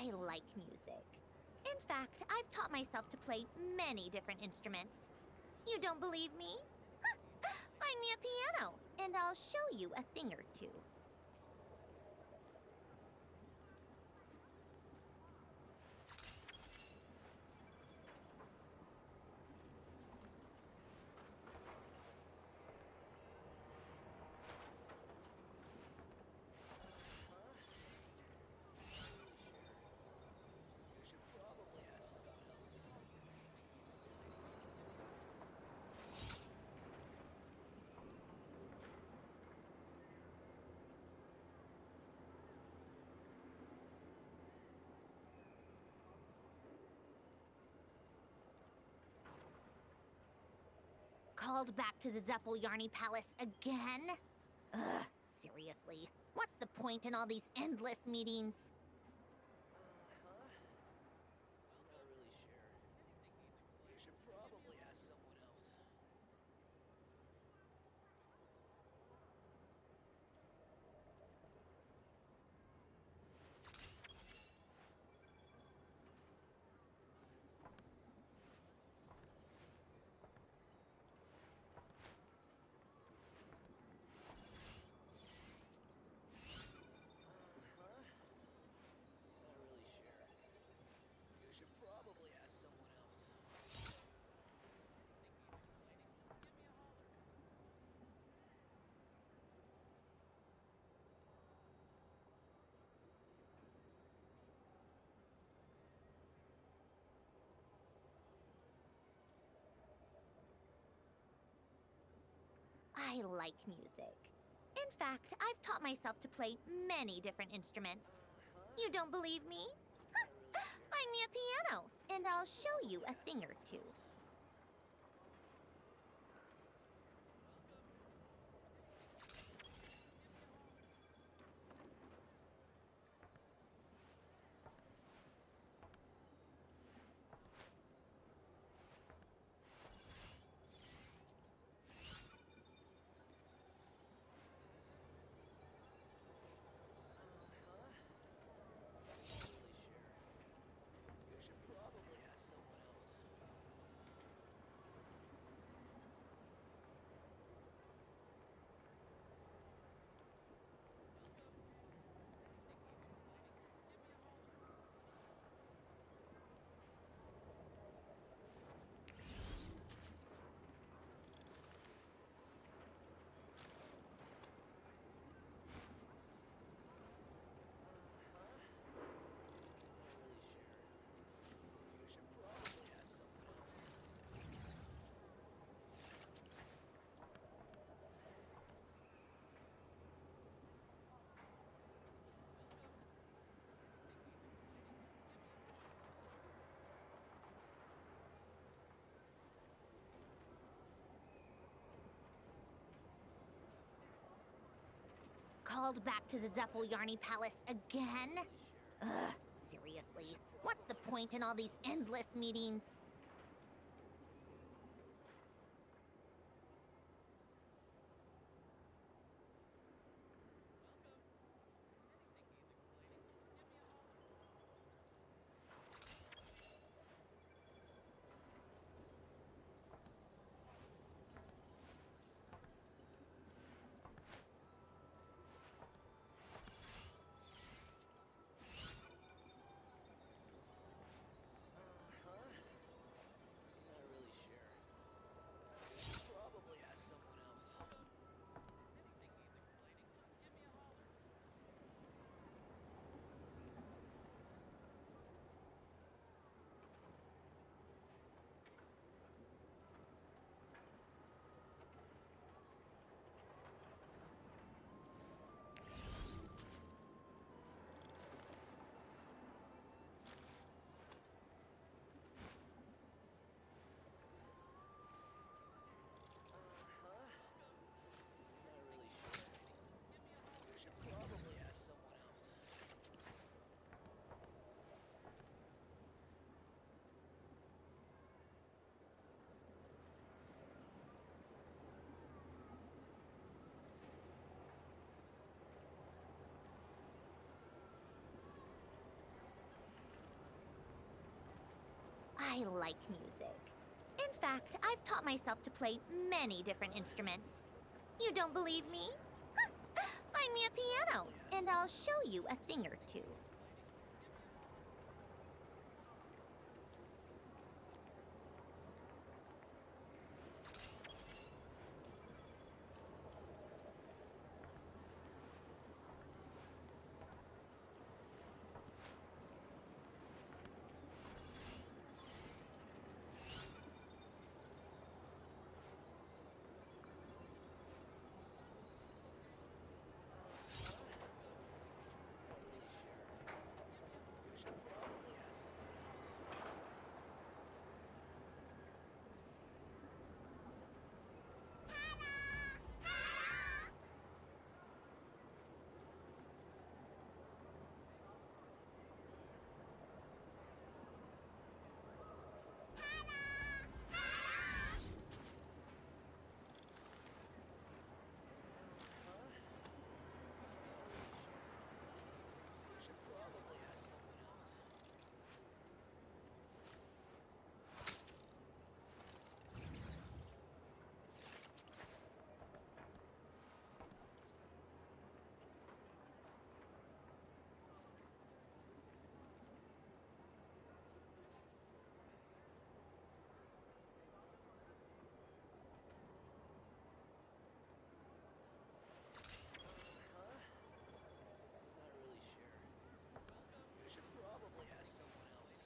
I like music. In fact, I've taught myself to play many different instruments. You don't believe me? Find me a piano, and I'll show you a thing or two. Called back to the Zeppeljärny Palace again? Ugh, seriously. What's the point in all these endless meetings? I'm not really sure. You should probably ask someone else. Not really sure. You should probably ask someone else. I like music. In fact, I've taught myself to play many different instruments. You don't believe me? Find me a piano, and I'll show you a thing or two. You should probably ask someone else. Not really sure. You should probably ask someone else. Called back to the Zeppeljärny Palace again? Really sure. Ugh, seriously. What's the point in all these endless meetings? I like music. In fact, I've taught myself to play many different instruments. You don't believe me? Find me a piano, and I'll show you a thing or two. You should probably ask someone else. You should probably ask someone else. Not really sure. You should probably ask someone else.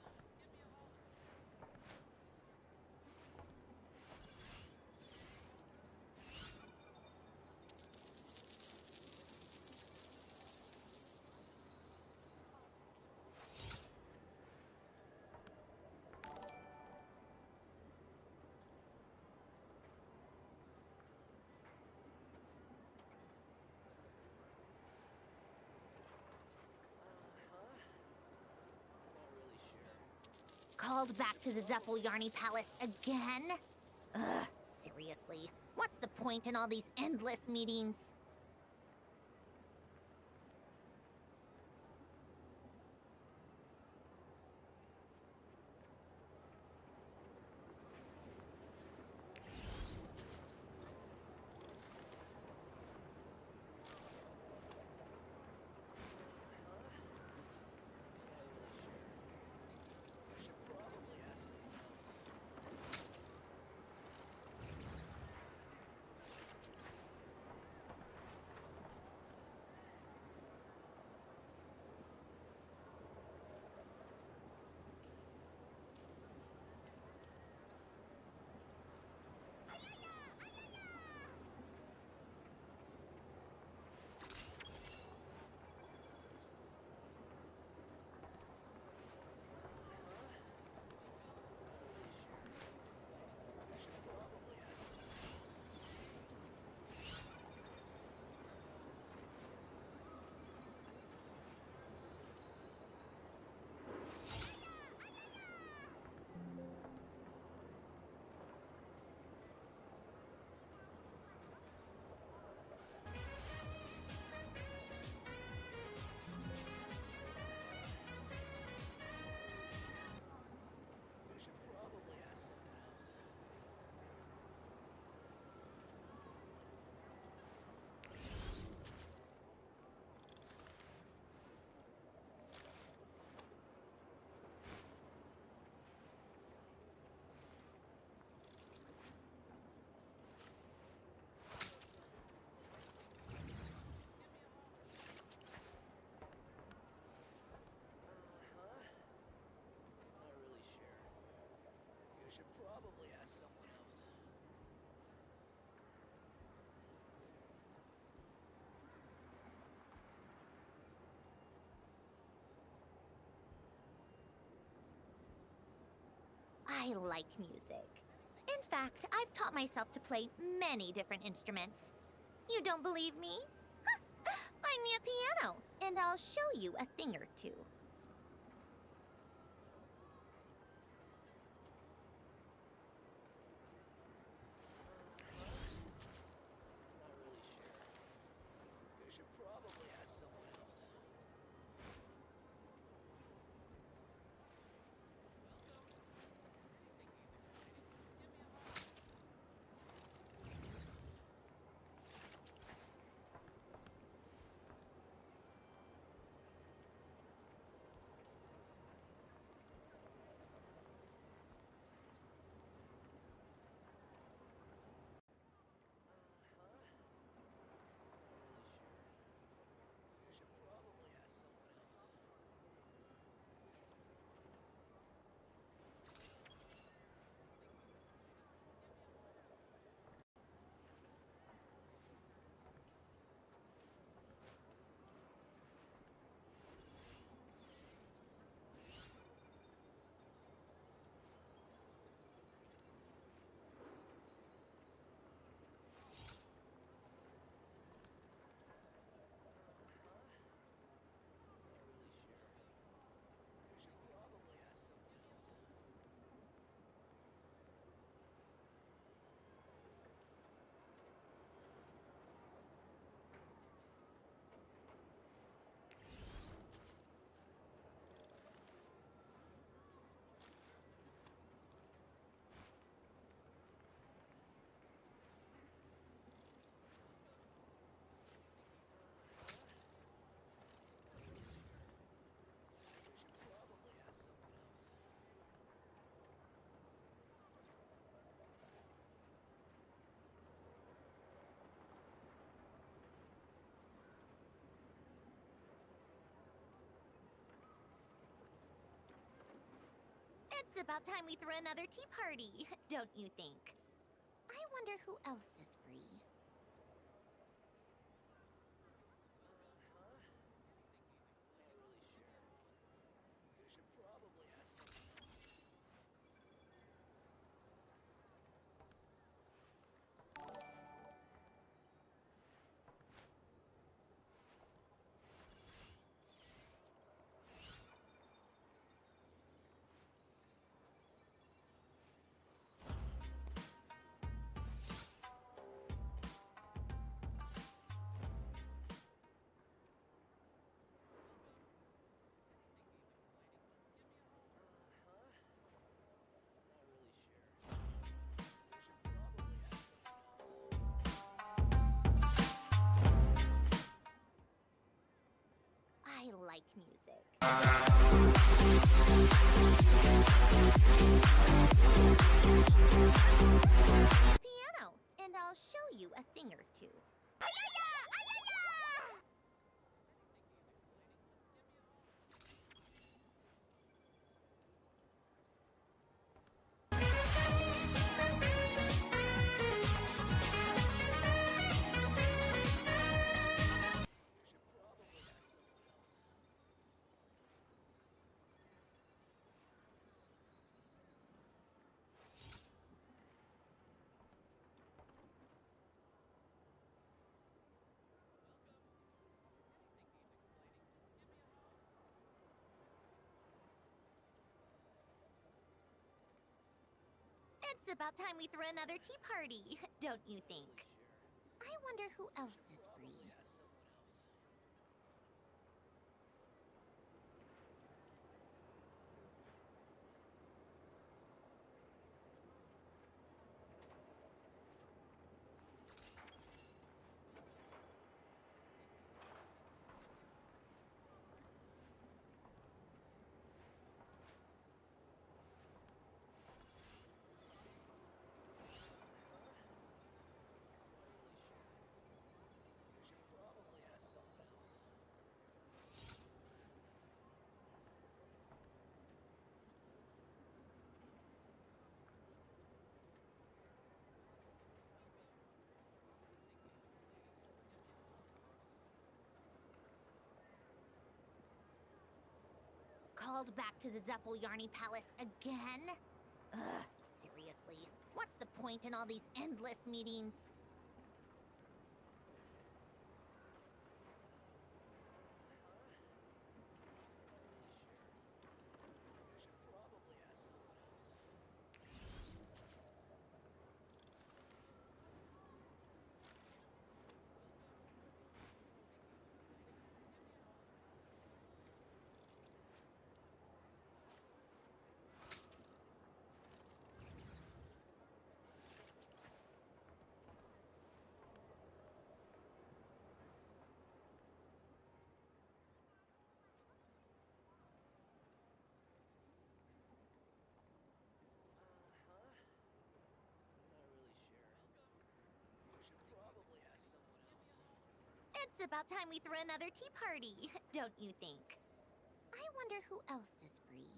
Not really sure. Called back to the Zephyl Yarny Palace again? Ugh, seriously. What's the point in all these endless meetings? You should probably ask someone else. You should probably ask someone else. You should probably ask someone else. Not really sure. You should probably ask someone else. I like music. In fact, I've taught myself to play many different instruments. You don't believe me? Find me a piano, and I'll show you a thing or two. Not really sure. You should probably ask someone else. It's about time we threw another tea party, don't you think? I wonder who else is free. Not really sure. You should probably ask someone else. Not really sure. You should probably ask someone else. I like music. Piano, and I'll show you a thing or two. Ayaya! Ayaya! You should probably ask someone else. It's about time we threw another tea party, don't you think? Sure. I wonder who else is free. Probably ask someone else. You should probably ask someone else. Called back to the Zeppeljärny Palace again? Ugh, seriously. What's the point in all these endless meetings? You should probably ask someone else. Not really sure. You should probably ask someone else. It's about time we threw another tea party, don't you think? I wonder who else is free.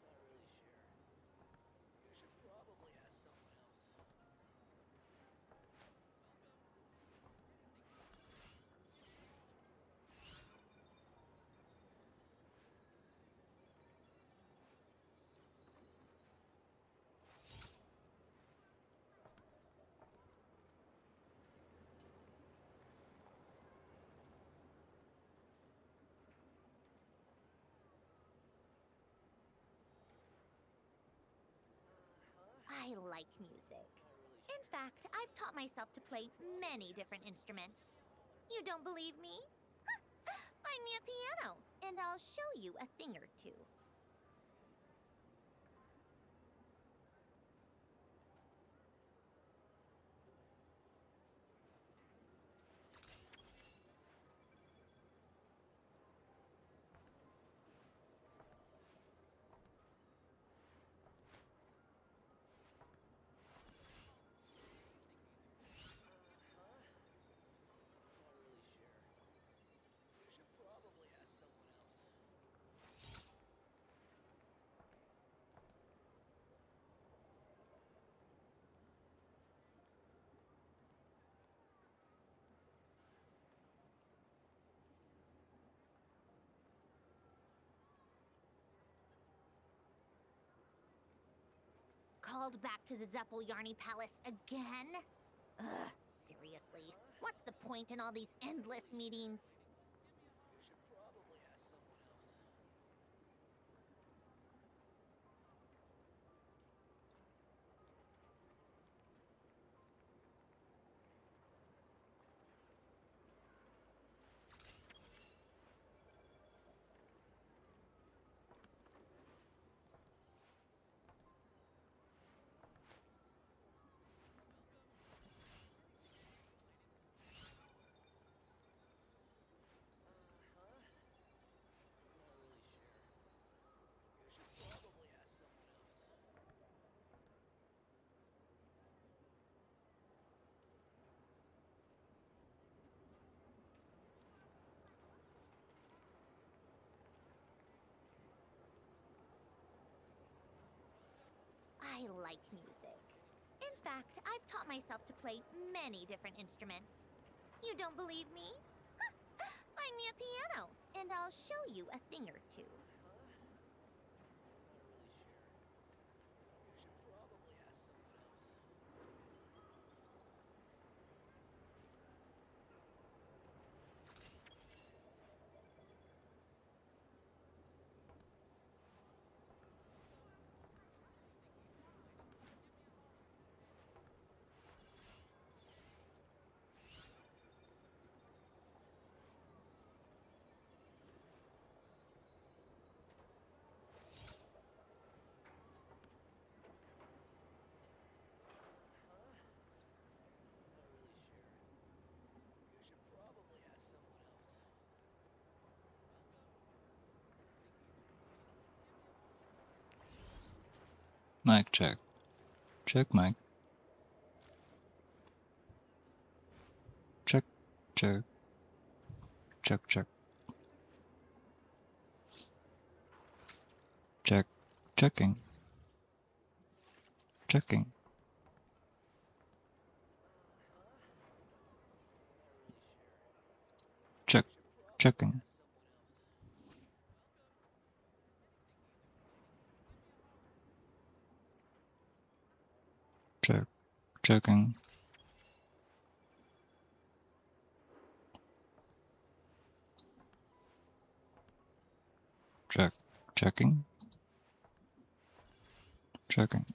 Not really sure. You should probably ask someone else. I like music. Not really sure. In fact, I've taught myself to play many different instruments. You don't believe me? Find me a piano, and I'll show you a thing or two. Called back to the Zeppeljärny Palace again? Ugh, seriously. What's the point in all these endless meetings? You should probably ask someone else. I like music. In fact, I've taught myself to play many different instruments. You don't believe me? Find me a piano, and I'll show you a thing or two. Mic check. Check mic. Check, check. Check, check. Check, checking. Checking. Check, checking. Check, checking. Check, checking. Checking.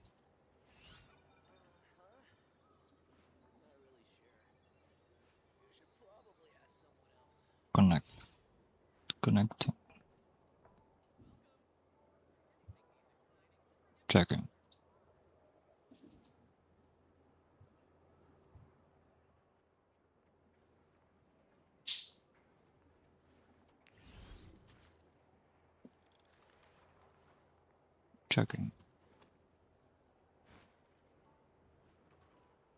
Connect. Connecting. Checking. Checking.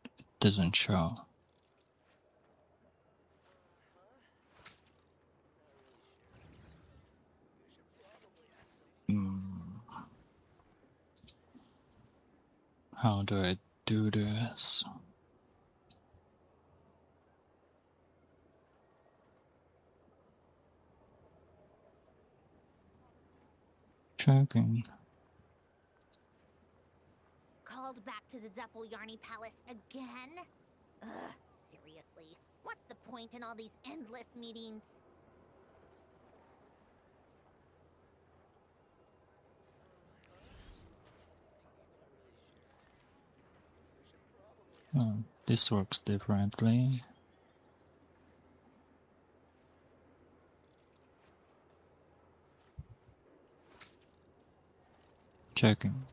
It doesn't show. How do I do this? Checking. Called back to the Zeppeljärny Palace again? Ugh, seriously. What's the point in all these endless meetings? Oh, this works differently. Checking.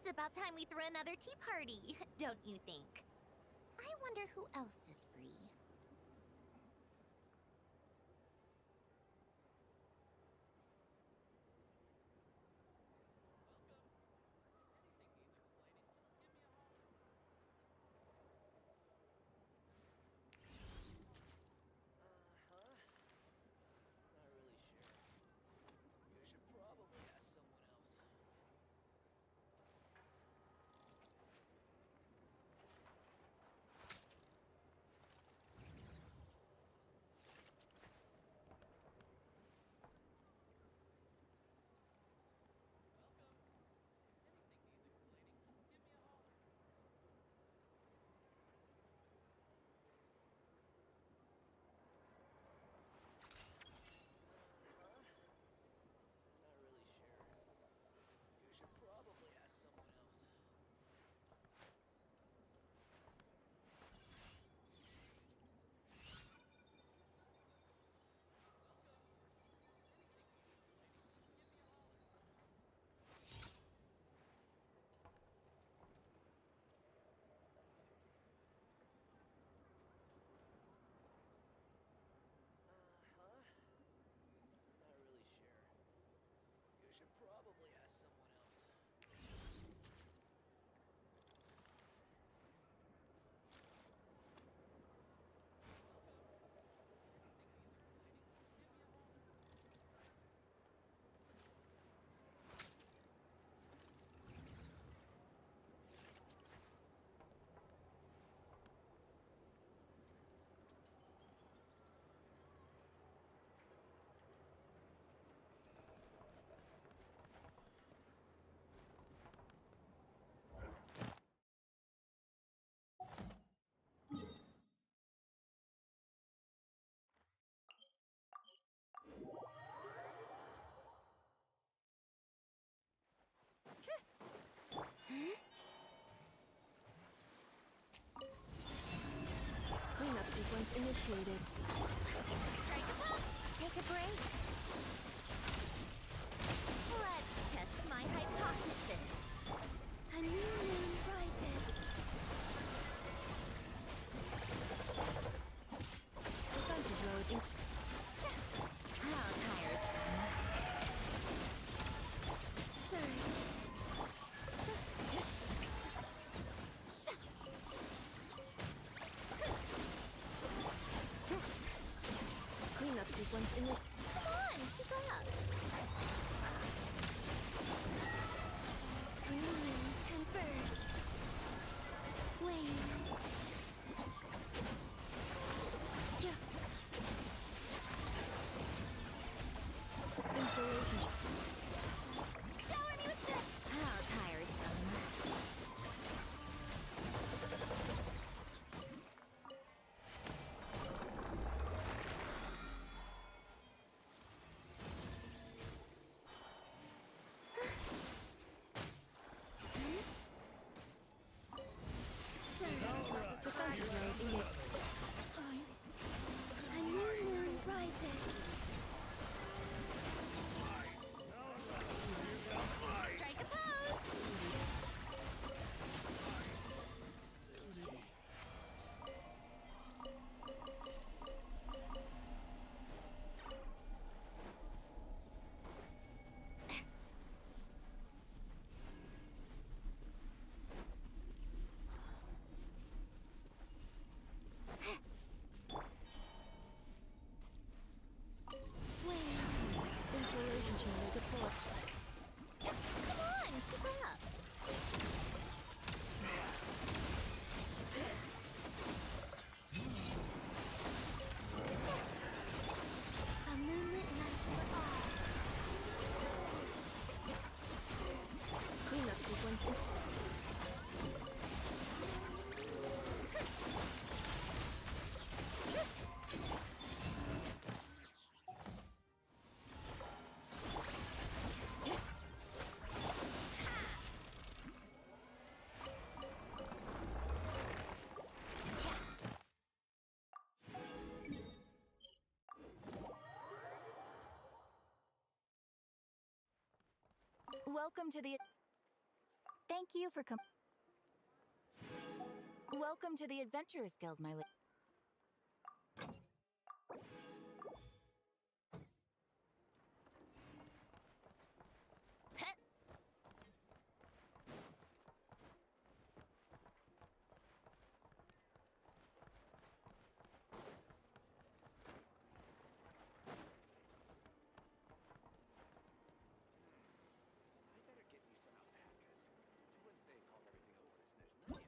It's about time we threw another tea party, don't you think? I wonder who else is free. initiated. Strike a pose. Take a break. Let's test my hypothesis. A new moon rises. Defensive mode in. How tiresome. Surge. Cleanup sequence initiated. Come on, keep up. New moons converge. Wane. Yeah. Insulation. Shower me with the... How tiresome. Surge. Defensive mode initiated. A new moon rises. Strike a pose. Wane. Insulation chamber deployed. Come on, keep up. A moonlit night for all. Cleanup sequence. Welcome to the. Thank you for Welcome to the Adventurers Guild, my lady. I better get me some alpacas. Once they called everything over to Snezhnaya.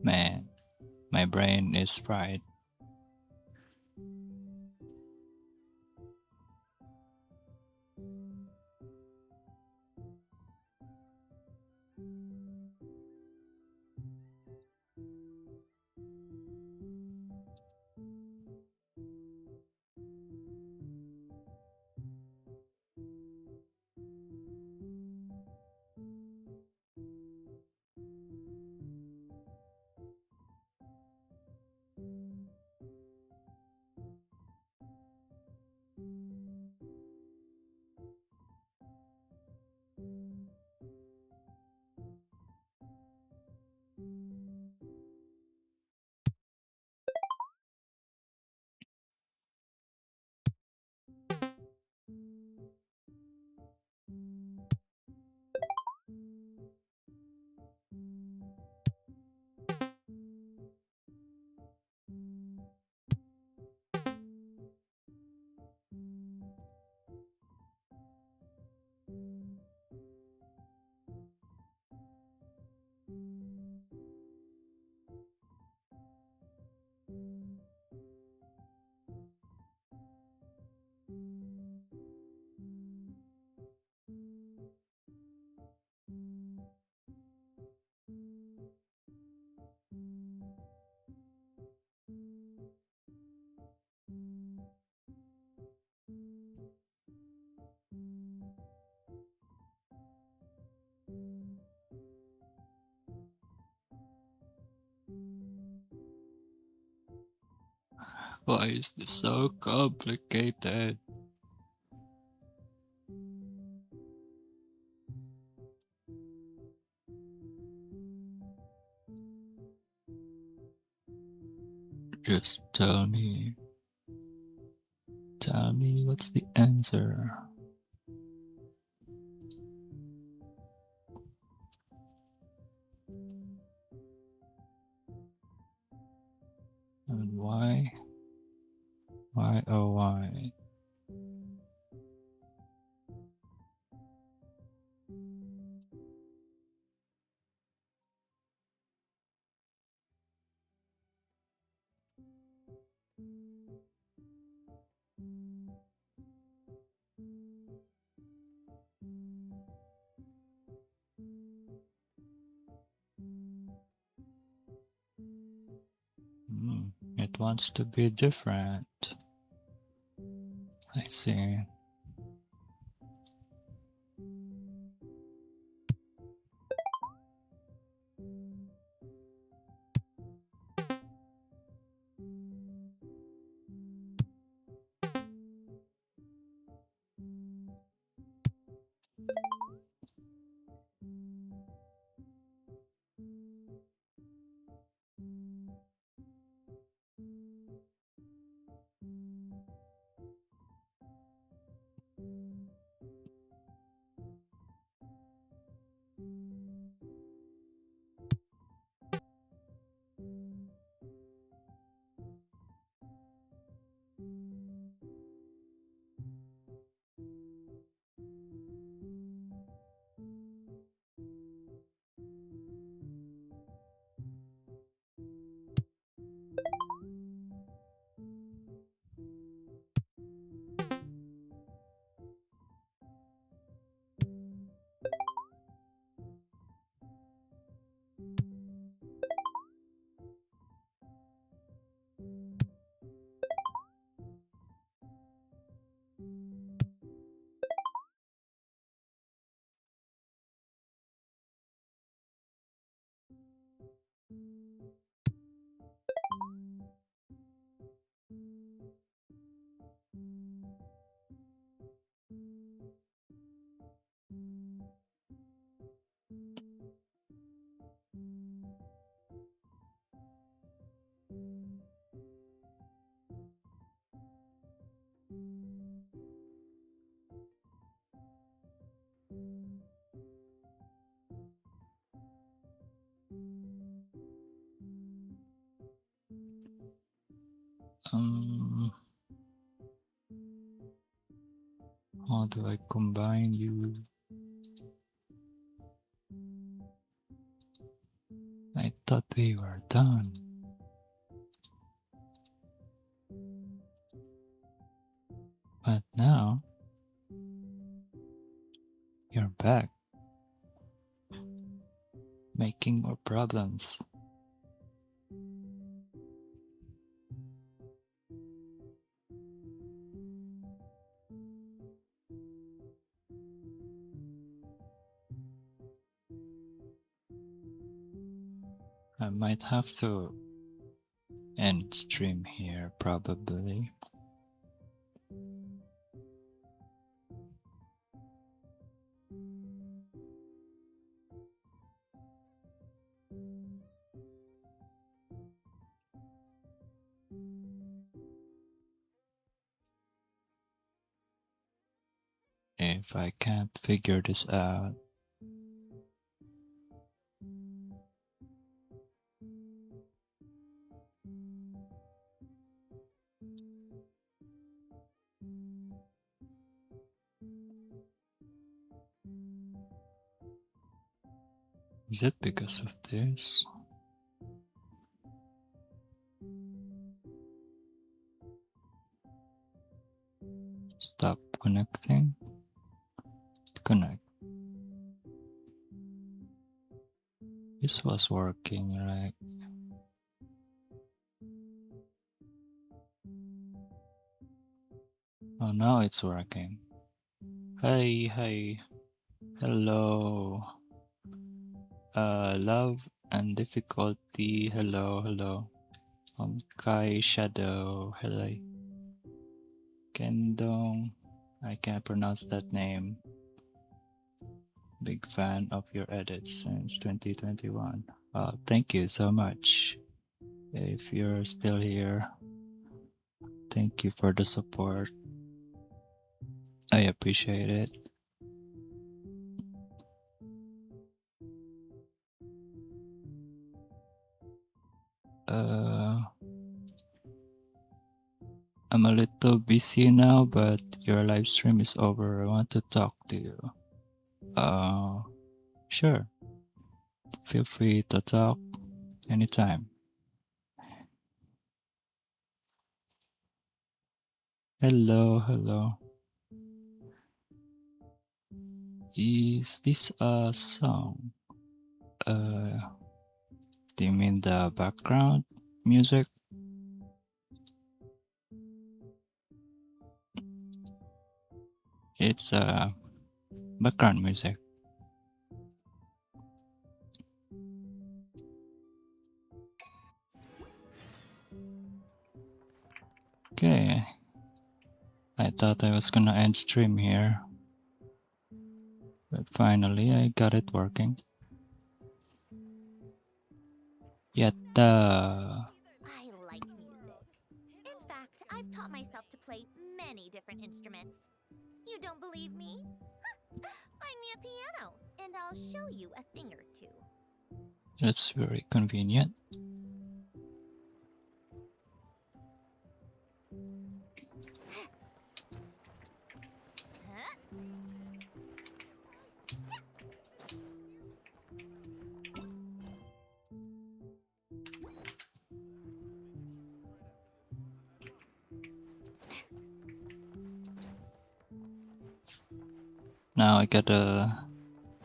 Man, my brain is fried. Why is this so complicated? Just tell me. Tell me what's the answer. And why? Why, oh, why? It wants to be different. I see. How do I combine you? I thought we were done. But now, you're back. Making more problems. I might have to end stream here probably. If I can't figure this out. Is it because of this? Stop connecting. Connect. This was working, right? Oh, now it's working. Hey, hey. Hello. Love and difficulty. Hello, hello. Kai Shadow. Hello. Kendong. I can't pronounce that name. Big fan of your edits since 2021. Thank you so much. If you're still here, thank you for the support. I appreciate it. I'm a little busy now, but your live stream is over. I want to talk to you. Sure. Feel free to talk anytime. Hello, hello. Is this a song? Do you mean the background music? It's background music. Okay. I thought I was gonna end stream here, but finally I got it working. Yatta! I like music. In fact, I've taught myself to play many different instruments. You don't believe me? Find me a piano, and I'll show you a thing or two. That's very convenient. Huh? Now I gotta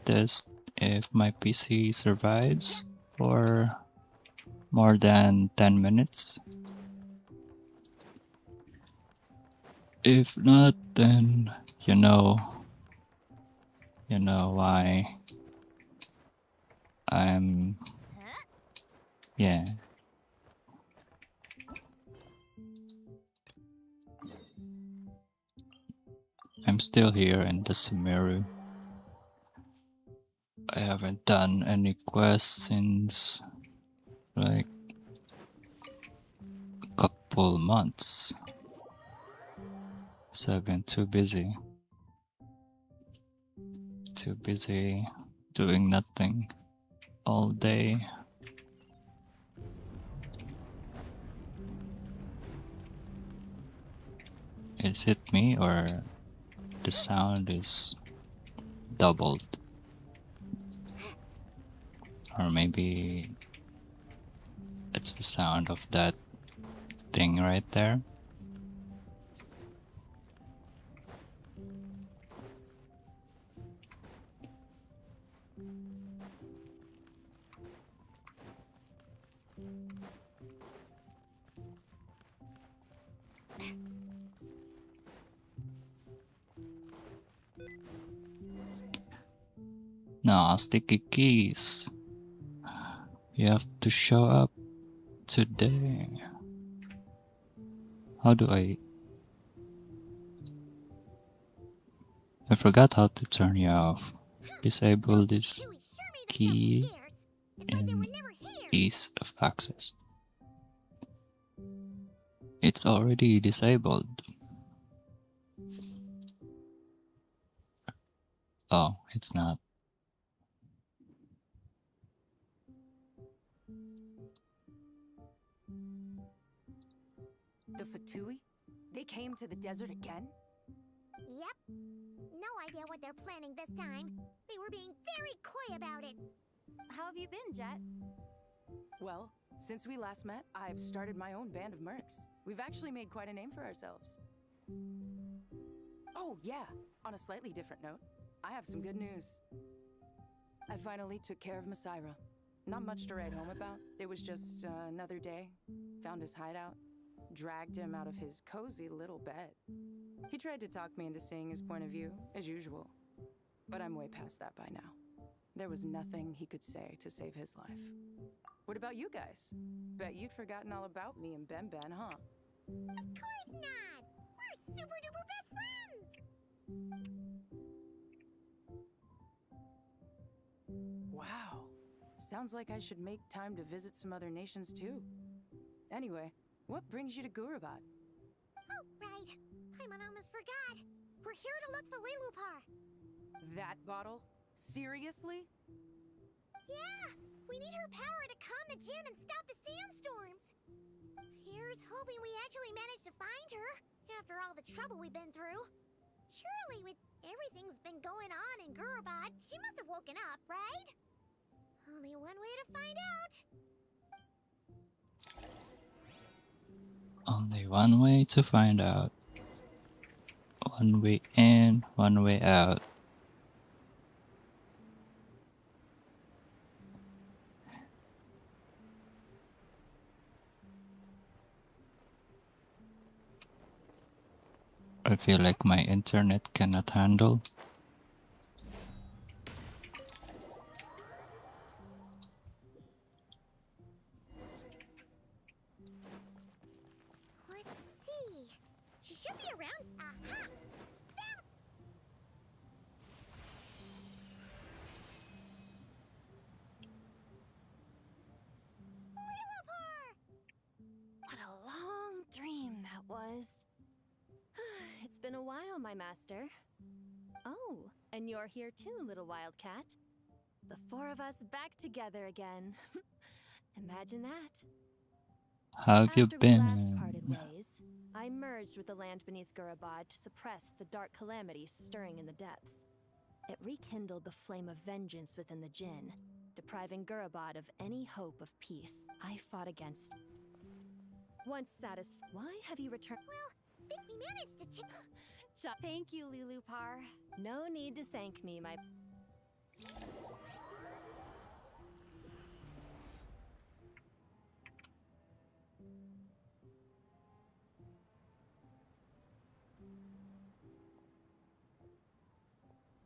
test if my PC survives for more than 10 minutes. If not, then you know why I'm, Huh? yeah. I'm still here in the Sumeru. I haven't done any quests since like a couple months. So I've been too busy. Too busy doing nothing all day. Is it me or the sound is doubled? Or maybe it's the sound of that thing right there. No, sticky keys. You have to show up today. How do I forgot how to turn you off. Disable this Chewie sure made key themselves scarce. It's like they in were never here. ease of access. It's already disabled. Oh, it's not. The Fatui? They came to the desert again? Yep. No idea what they're planning this time. They were being very coy about it. How have you been, Jet? Well, since we last met, I've started my own band of mercs. We've actually made quite a name for ourselves. Oh, yeah. On a slightly different note, I have some good news. I finally took care of Masaira. Not much to write home about. It was just another day. Found his hideout. Dragged him out of his cozy little bed. He tried to talk me into seeing his point of view, as usual. But I'm way past that by now. There was nothing he could say to save his life. What about you guys? Bet you'd forgotten all about me and Ben Ben, huh? Of course not. We're super duper best friends. Wow. Sounds like I should make time to visit some other nations too. Anyway, what brings you to Gurabat? Oh, right. Paimon almost forgot. We're here to look for Lilupar. That bottle? Seriously? Yeah, we need her power to calm the Jinn and stop the sandstorms. Here's hoping we actually manage to find her after all the trouble we've been through. Surely, with everything's been going on in Gurabad, she must have woken up, right? Only one way to find out. Only one way to find out. One way in, one way out. I feel like my internet cannot handle. Let's see. She should be around. Aha! Found. Lilliput! What a long dream that was. It's been a while, my master. Oh, and you're here too, little wildcat. The four of us back together again. Imagine that. How have you After we last been? parted ways, I merged with the land beneath Gurabad to suppress the dark calamity stirring in the depths. It rekindled the flame of vengeance within the Jinn, depriving Gurabad of any hope of peace. I fought against. Once satisfied, why have you returned? Think we managed to Thank you, Lilupar. No need to thank me, my.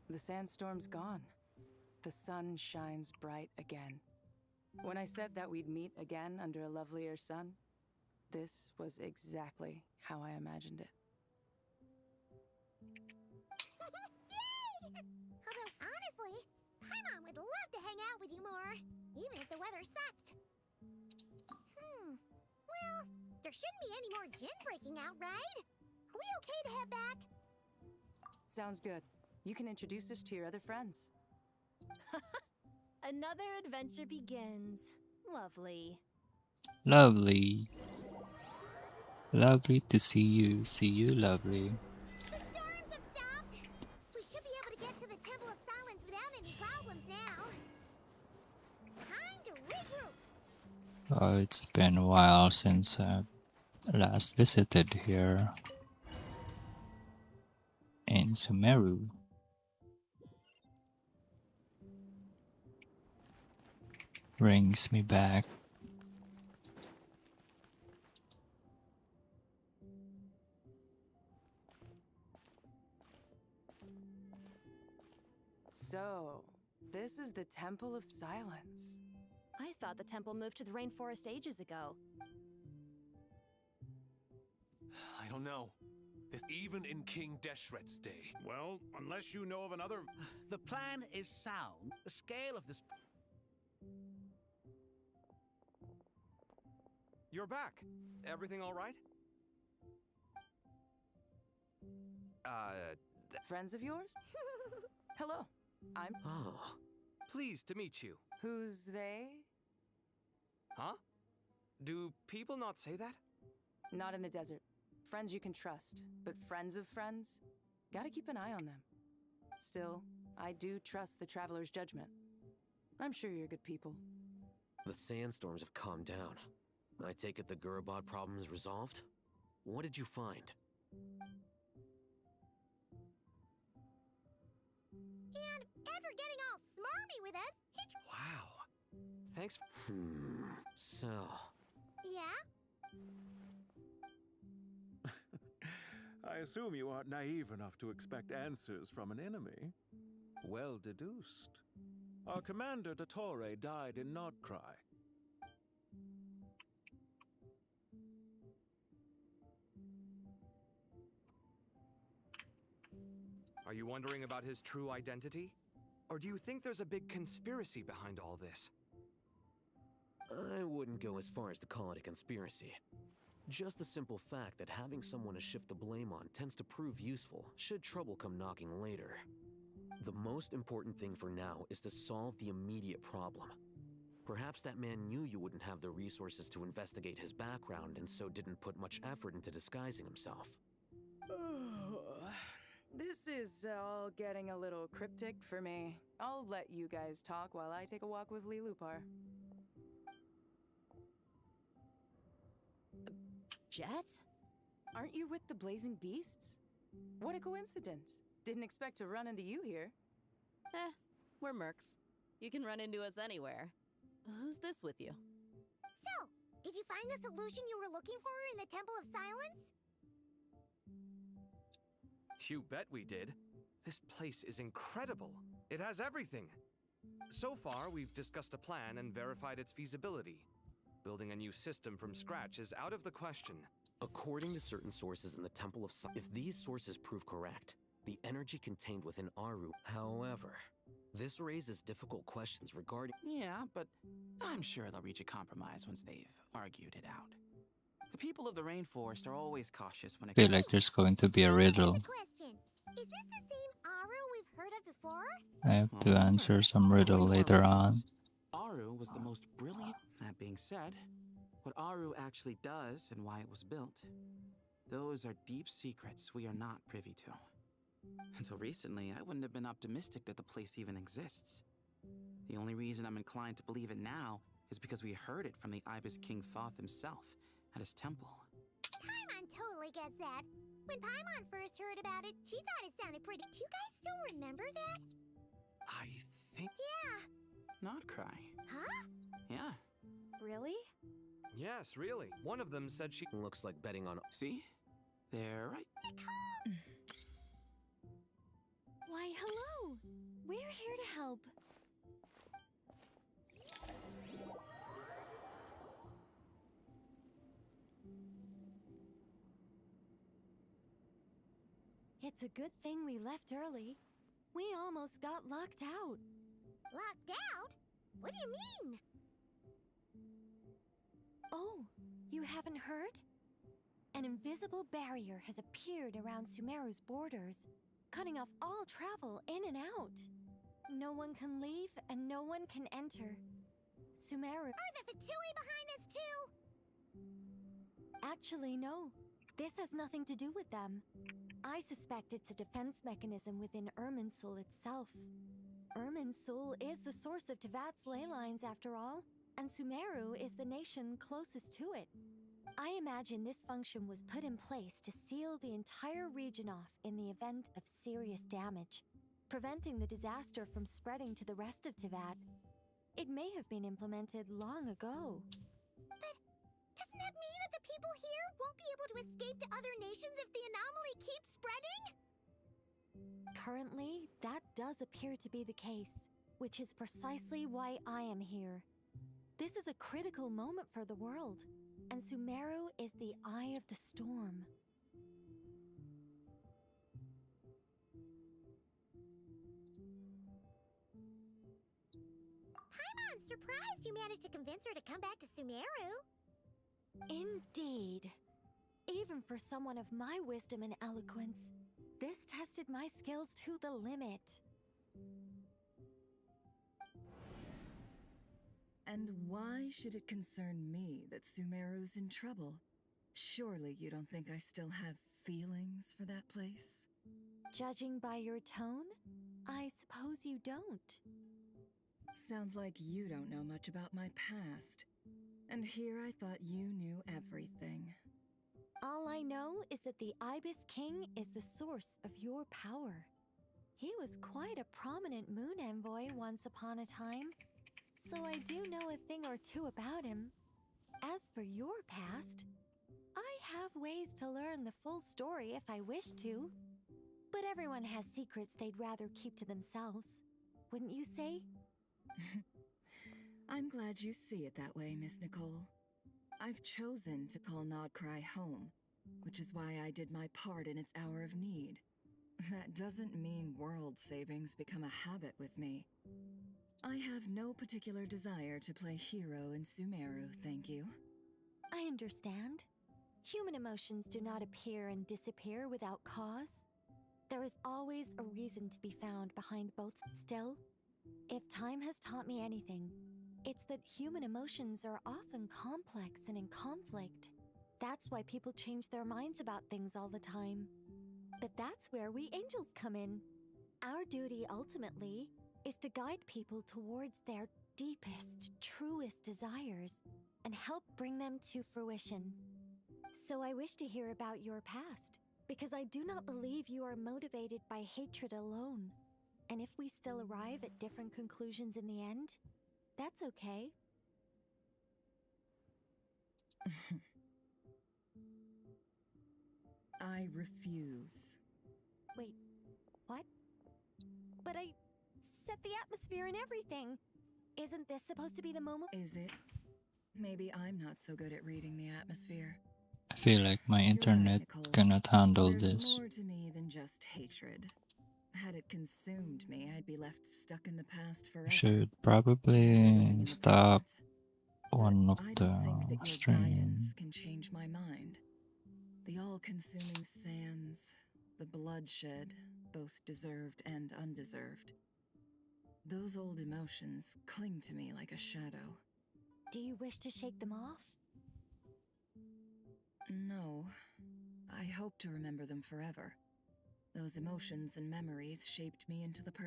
The sandstorm's gone. The sun shines bright again. When I said that we'd meet again under a lovelier sun, this was exactly how I imagined it. Yay! Although, honestly, Paimon would love to hang out with you more, even if the weather sucked. Well, there shouldn't be any more gin breaking out, right? Are we okay to head back? Sounds good. You can introduce us to your other friends. Another adventure begins. Lovely. Lovely. Lovely to see you. See you, lovely. The storms have stopped. We should be able to get to the Temple of Silence without any problems now. Time to regroup. Oh, it's been a while since I last visited here in Sumeru. Brings me back. So, this is the Temple of Silence. I thought the temple moved to the rainforest ages ago. I don't know. This even in King Deshret's day. Well, unless you know of another. The plan is sound. The scale of this. You're back. Everything all right? Friends of yours? Hello, I'm. Oh, pleased to meet you. Who's they? Huh? Do people not say that? Not in the desert. Friends you can trust, but friends of friends? Gotta keep an eye on them. Still, I do trust the Traveler's judgment. I'm sure you're good people. The sandstorms have calmed down. I take it the Gurabad problem is resolved? What did you find? And after getting all smarmy with us, he Wow. Thanks. So... Yeah? I assume you aren't naive enough to expect answers from an enemy. Well deduced. Our commander, Dottore, died in Nordcry. Are you wondering about his true identity? Or do you think there's a big conspiracy behind all this? I wouldn't go as far as to call it a conspiracy. Just the simple fact that having someone to shift the blame on tends to prove useful, should trouble come knocking later. The most important thing for now is to solve the immediate problem. Perhaps that man knew you wouldn't have the resources to investigate his background and so didn't put much effort into disguising himself. This is all getting a little cryptic for me. I'll let you guys talk while I take a walk with Lilupar. Jet? Aren't you with the Blazing Beasts? What a coincidence. Didn't expect to run into you here. We're mercs. You can run into us anywhere. Who's this with you? So, did you find the solution you were looking for in the Temple of Silence? You bet we did. This place is incredible. It has everything. So far, we've discussed a plan and verified its feasibility. Building a new system from scratch is out of the question. According to certain sources in the Temple of if these sources prove correct, the energy contained within Aru. However, this raises difficult questions regarding. Yeah, but I'm sure they'll reach a compromise once they've argued it out. The people of the rainforest are always cautious when it Feel comes like there's going to be a riddle. Question. Is this the same Aru we've heard of before? I have to answer some riddle later on. Aru was the most brilliant. That being said, what Aru actually does and why it was built, those are deep secrets we are not privy to. Until recently, I wouldn't have been optimistic that the place even exists. The only reason I'm inclined to believe it now is because we heard it from the Ibis King Thoth himself at his temple. Paimon totally gets that. When Paimon first heard about it, she thought it sounded pretty. Do you guys still remember that? I think... Yeah. Not cry. Huh? Yeah. Really? Yes, really. One of them said she... Looks like betting on. See? They're right. Why, hello! We're here to help. It's a good thing we left early. We almost got locked out. Locked out? What do you mean? Oh, you haven't heard? An invisible barrier has appeared around Sumeru's borders, cutting off all travel in and out. No one can leave and no one can enter. Sumeru... Are the Fatui behind this too? Actually, no. This has nothing to do with them. I suspect it's a defense mechanism within Irminsul itself. Irminsul is the source of Teyvat's ley lines, after all, and Sumeru is the nation closest to it. I imagine this function was put in place to seal the entire region off in the event of serious damage, preventing the disaster from spreading to the rest of Teyvat. It may have been implemented long ago. But doesn't that mean that the people here won't be able to escape to other nations if the anomaly keeps spreading? Currently, that does appear to be the case, which is precisely why I am here. This is a critical moment for the world, and Sumeru is the eye of the storm. Paimon's surprised you managed to convince her to come back to Sumeru. Indeed. Even for someone of my wisdom and eloquence, this tested my skills to the limit. And why should it concern me that Sumeru's in trouble? Surely you don't think I still have feelings for that place? Judging by your tone, I suppose you don't. Sounds like you don't know much about my past. And here I thought you knew everything. All I know is that the Ibis King is the source of your power. He was quite a prominent moon envoy once upon a time, so I do know a thing or two about him. As for your past, I have ways to learn the full story if I wish to. But everyone has secrets they'd rather keep to themselves, wouldn't you say? I'm glad you see it that way, Miss Nicole. I've chosen to call Nodcry home, which is why I did my part in its hour of need. That doesn't mean world savings become a habit with me. I have no particular desire to play hero in Sumeru, thank you. I understand. Human emotions do not appear and disappear without cause. There is always a reason to be found behind both. Still, if time has taught me anything, it's that human emotions are often complex and in conflict. That's why people change their minds about things all the time. But that's where we angels come in. Our duty, ultimately, is to guide people towards their deepest, truest desires and help bring them to fruition. So I wish to hear about your past, because I do not believe you are motivated by hatred alone. And if we still arrive at different conclusions in the end, that's okay. I refuse. Wait, what? But I set the atmosphere and everything. Isn't this supposed to be the moment? Is it? Maybe I'm not so good at reading the atmosphere. I feel like my You're right, internet Nicole. cannot handle There's this. more to me than just hatred. Had it consumed me, I'd be left stuck in the past forever. Should Nothing probably of stop that. one of I don't think that the your stream. guidance can change my mind. The all-consuming sands, the bloodshed, both deserved and undeserved. Those old emotions cling to me like a shadow. Do you wish to shake them off? No. I hope to remember them forever. Those emotions and memories shaped me into the person